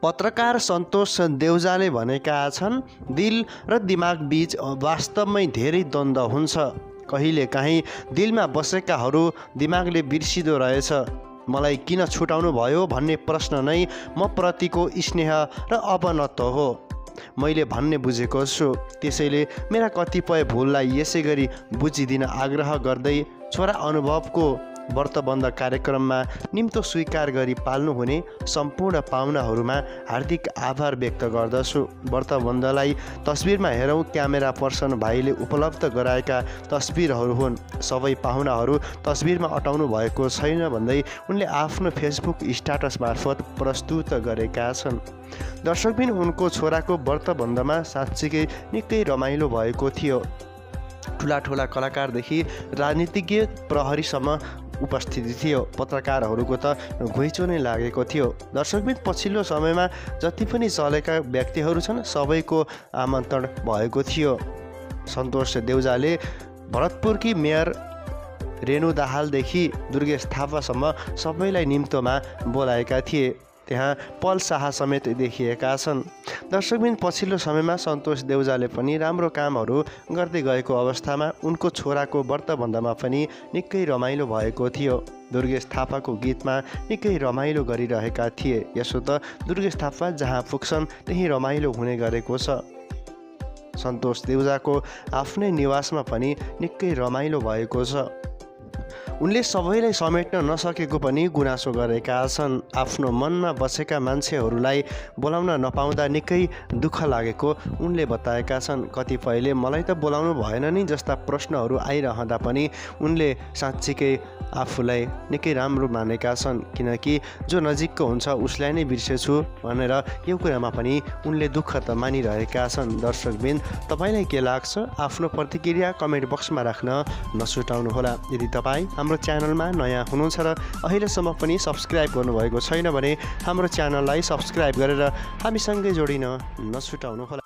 पत्रकार सन्तोष देउजाले भनेका छन्, दिल र दिमाग बीच वास्तवमै धेरै द्वन्द्व हुन्छ। कहिलेकाहीँ दिलमा बसेकाहरू दिमागले बिर्सिदो रहेछ। मलाई किन छुटाउनु भयो भन्ने प्रश्न नै म प्रतिको स्नेह र अपनत्व हो। मैले भन्ने बुझेको छु, त्यसैले मेरा कतिपय भुललाई यसै गरी बुझिदिन आग्रह गर्दै छोरा अनुभवको व्रतबन्ध कार्यक्रममा निम्तो स्वीकार गरी पाल्नुहुने सम्पूर्ण पाहुनाहरूमा हार्दिक आभार व्यक्त गर्दछु। व्रतबन्धलाई तस्बिरमा हेरौँ, क्यामेरा पर्सन भाइले उपलब्ध गराएका तस्बिरहरू हुन्। सबै पाहुनाहरू तस्बिरमा अटाउनु भएको छैन भन्दै उनले आफ्नो फेसबुक स्ट्याटस मार्फत प्रस्तुत गरेका छन्। दर्शकबिन, उनको छोराको व्रतबन्धमा साँच्चीकै निकै रमाइलो भएको थियो। ठुला ठुला कलाकारदेखि राजनीतिज्ञ प्रहरीसम्म उपस्थिति थियो। पत्रकारहरूको त घुइँचो नै लागेको थियो। दर्शकबिन, पछिल्लो समयमा जति पनि चलेका व्यक्तिहरू छन् सबैको आमन्त्रण भएको थियो। सन्तोष देउजाले भरतपुरकी मेयर रेणु दाहालदेखि दुर्गेश थापासम्म सबैलाई निम्तोमा बोलाएका थिए। त्यहाँ पल शाह समेत देखिएका छन्। दर्शकबिन, पछिल्लो समयमा सन्तोष देउजाले पनि राम्रो कामहरू गर्दै गएको अवस्थामा उनको छोराको व्रतबन्धमा पनि निकै रमाइलो भएको थियो। दुर्गेश थापाको गीतमा निकै रमाइलो गरिरहेका थिए। यसो त दुर्गेश थापा जहाँ पुग्छन् त्यहीँ रमाइलो हुने गरेको छ। सन्तोष देउजाको आफ्नै निवासमा पनि निकै रमाइलो भएको छ। उनले सबैलाई समेट्न नसकेको पनि गुनासो गरेका छन्। आफ्नो मनमा बसेका मान्छेहरूलाई बोलाउन नपाउँदा निकै दुःख लागेको उनले बताएका छन्। कतिपयले मलाई त बोलाउनु भएन नि जस्ता प्रश्नहरू आइरहँदा पनि उनले साँच्चीकै आफूलाई निकै राम्रो मानेका छन्, किनकि जो नजिकको हुन्छ उसलाई नै बिर्सेछु भनेर यो कुरामा पनि उनले दुःख त मानिरहेका छन्। दर्शकबिन, तपाईँलाई के लाग्छ? आफ्नो प्रतिक्रिया कमेन्ट बक्समा राख्न नछुटाउनुहोला। यदि तपाईँ हाम्रो च्यानलमा नयाँ हुनुहुन्छ र अहिलेसम्म पनि सब्सक्राइब गर्नुभएको छैन भने हाम्रो च्यानललाई सब्सक्राइब गरेर हामीसँगै जोडिन नछुटाउनुहोला।